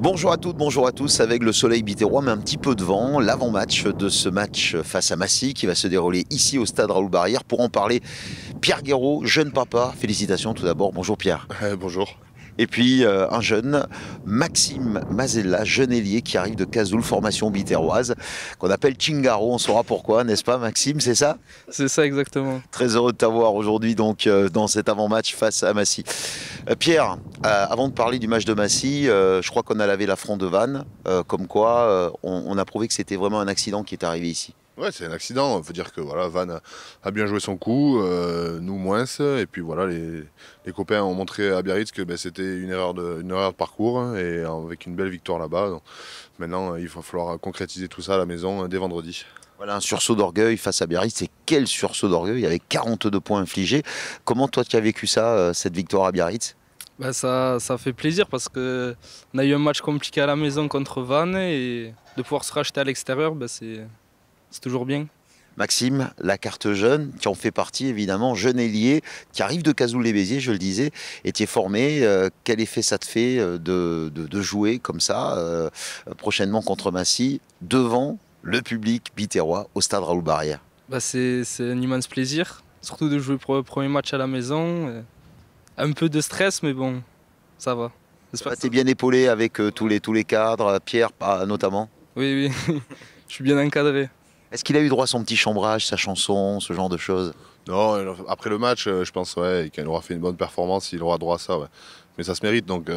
Bonjour à toutes, bonjour à tous. Avec le soleil biterrois, mais un petit peu de vent, l'avant-match de ce match face à Massy qui va se dérouler ici au stade Raoul Barrière. Pour en parler, Pierre Guéraud, jeune papa. Félicitations tout d'abord. Bonjour Pierre. Bonjour. Et puis un jeune, Maxime Mazella, jeune ailier qui arrive de Cazoul, formation biterroise, qu'on appelle Chingaro. On saura pourquoi, n'est-ce pas Maxime, c'est ça? C'est ça exactement. Très heureux de t'avoir aujourd'hui donc dans cet avant-match face à Massy. Pierre, avant de parler du match de Massy, je crois qu'on a lavé l'affront de Vannes, comme quoi on a prouvé que c'était vraiment un accident qui est arrivé ici. Ouais, c'est un accident. Il faut dire que voilà, Van a bien joué son coup, nous moins. Et puis voilà, les copains ont montré à Biarritz que c'était une erreur de parcours et avec une belle victoire là-bas. Donc, maintenant, il va falloir concrétiser tout ça à la maison dès vendredi. Voilà un sursaut d'orgueil face à Biarritz. Et quel sursaut d'orgueil avec 42 points infligés. Comment toi tu as vécu ça, cette victoire à Biarritz? Ça fait plaisir parce qu'on a eu un match compliqué à la maison contre Vannes et de pouvoir se racheter à l'extérieur, c'est toujours bien. Maxime, la carte jeune, qui en fait partie évidemment, jeune ailier, qui arrive de Cazoul-les-Béziers, je le disais, et tu es formé. Quel effet ça te fait de jouer comme ça, prochainement contre Massy, devant le public biterrois au stade Raoul Barrière? C'est un immense plaisir, surtout de jouer pour le premier match à la maison. Un peu de stress, mais bon, ça va. J'espère que Tu es bien épaulé avec tous les cadres, Pierre notamment. Oui, je suis bien encadré. Est-ce qu'il a eu droit à son petit chambrage, sa chanson, ce genre de choses? Non, après le match, je pense qu'il aura fait une bonne performance, il aura droit à ça. Ouais. Mais ça se mérite, donc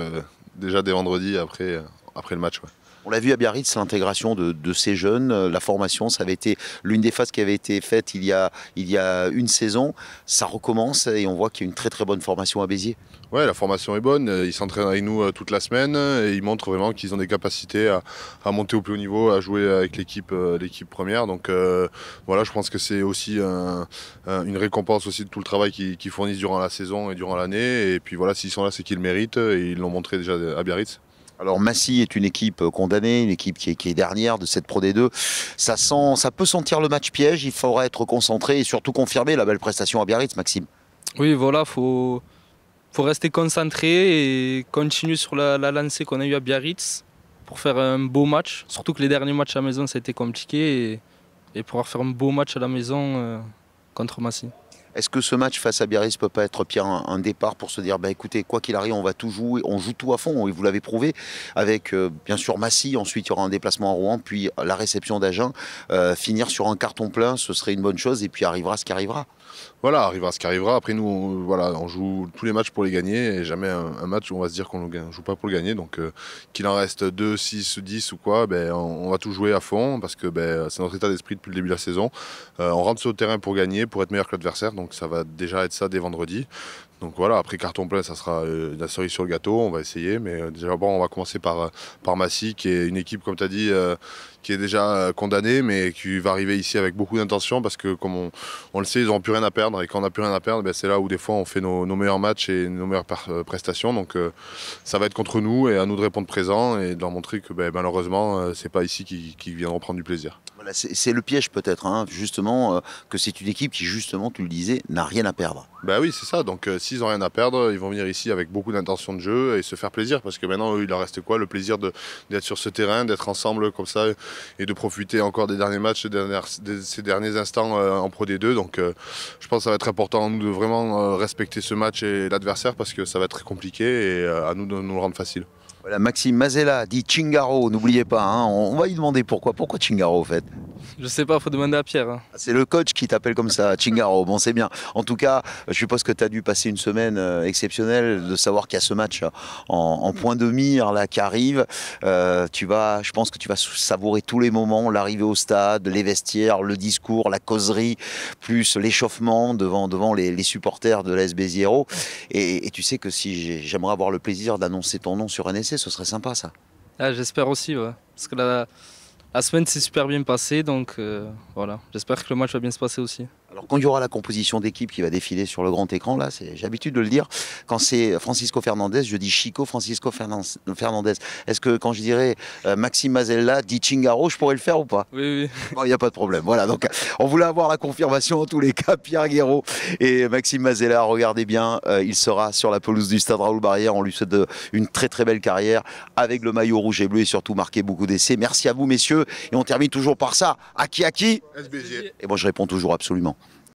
déjà dès vendredi, après le match. Ouais. On l'a vu à Biarritz, l'intégration de ces jeunes, la formation, ça avait été l'une des phases qui avait été faite il y a une saison. Ça recommence et on voit qu'il y a une très très bonne formation à Béziers. Ouais, la formation est bonne, ils s'entraînent avec nous toute la semaine et ils montrent vraiment qu'ils ont des capacités à monter au plus haut niveau, à jouer avec l'équipe première. Donc voilà, je pense que c'est aussi une récompense aussi de tout le travail qu'ils fournissent durant la saison et durant l'année. Et puis voilà, s'ils sont là, c'est qu'ils le méritent et ils l'ont montré déjà à Biarritz. Alors Massy est une équipe condamnée, une équipe qui est dernière de cette Pro D2. Ça peut sentir le match piège, il faudra être concentré et surtout confirmer la belle prestation à Biarritz, Maxime. Oui, voilà, faut rester concentré et continuer sur la lancée qu'on a eue à Biarritz pour faire un beau match. Surtout que les derniers matchs à la maison, ça a été compliqué et pouvoir faire un beau match à la maison contre Massy. Est-ce que ce match face à Biarritz peut pas être pire un départ pour se dire, écoutez, quoi qu'il arrive, on va tout jouer, on joue tout à fond, et vous l'avez prouvé, avec bien sûr Massy, ensuite il y aura un déplacement à Rouen, puis la réception d'Agen, finir sur un carton plein, ce serait une bonne chose, et puis arrivera ce qui arrivera. Voilà, arrivera ce qui arrivera. Après nous, on joue tous les matchs pour les gagner et jamais un match où on va se dire qu'on ne joue pas pour le gagner. Donc qu'il en reste 2, 6, 10 ou quoi, on va tout jouer à fond parce que c'est notre état d'esprit depuis le début de la saison. On rentre sur le terrain pour gagner, pour être meilleur que l'adversaire. Donc ça va déjà être ça dès vendredi. Donc voilà, après carton plein, ça sera la cerise sur le gâteau, on va essayer. Mais déjà, on va commencer par Massy, qui est une équipe, comme tu as dit, qui est déjà condamnée, mais qui va arriver ici avec beaucoup d'intention, parce que comme on le sait, ils n'auront plus rien à perdre. Et quand on n'a plus rien à perdre, c'est là où des fois on fait nos meilleurs matchs et nos meilleures prestations. Donc ça va être contre nous et à nous de répondre présent et de leur montrer que malheureusement, c'est pas ici qu'ils viendront prendre du plaisir. Voilà, c'est le piège peut-être, hein, justement, que c'est une équipe qui, justement, tu le disais, n'a rien à perdre. Oui, c'est ça. Donc s'ils n'ont rien à perdre, ils vont venir ici avec beaucoup d'intention de jeu et se faire plaisir. Parce que maintenant, eux, il leur reste quoi? Le plaisir d'être sur ce terrain, d'être ensemble comme ça et de profiter encore des derniers matchs, de ces derniers instants en Pro D2. Donc je pense que ça va être important à nous de vraiment respecter ce match et l'adversaire parce que ça va être très compliqué et à nous de nous le rendre facile. Voilà, Maxime Mazella dit Chingaro, n'oubliez pas, hein, on va lui demander pourquoi. Pourquoi Chingaro, en fait? Je sais pas, faut demander à Pierre. C'est le coach qui t'appelle comme ça, Chingaro. Bon, c'est bien. En tout cas, je suppose que tu as dû passer une semaine exceptionnelle de savoir qu'il y a ce match en point de mire là, qui arrive. Je pense que tu vas savourer tous les moments, l'arrivée au stade, les vestiaires, le discours, la causerie, plus l'échauffement devant les supporters de l'AS Béziers. Et tu sais que si j'aimerais avoir le plaisir d'annoncer ton nom sur un essai, ce serait sympa ça. Ah, j'espère aussi, ouais. Parce que la semaine s'est super bien passée, donc voilà. J'espère que le match va bien se passer aussi. Alors quand il y aura la composition d'équipe qui va défiler sur le grand écran, là, j'ai l'habitude de le dire, quand c'est Francisco Fernandez, je dis Chico Francisco Fernandez. Est-ce que quand je dirais Maxime Mazzella, dit Chingaro, je pourrais le faire ou pas? Oui, oui. Bon, il n'y a pas de problème. Voilà, donc on voulait avoir la confirmation en tous les cas. Pierre Guéraud et Maxime Mazzella, regardez bien, il sera sur la pelouse du Stade Raoul Barrière. On lui souhaite une très très belle carrière avec le maillot rouge et bleu et surtout marqué beaucoup d'essais. Merci à vous messieurs et on termine toujours par ça. À qui? SBG. Et moi je réponds toujours absolument.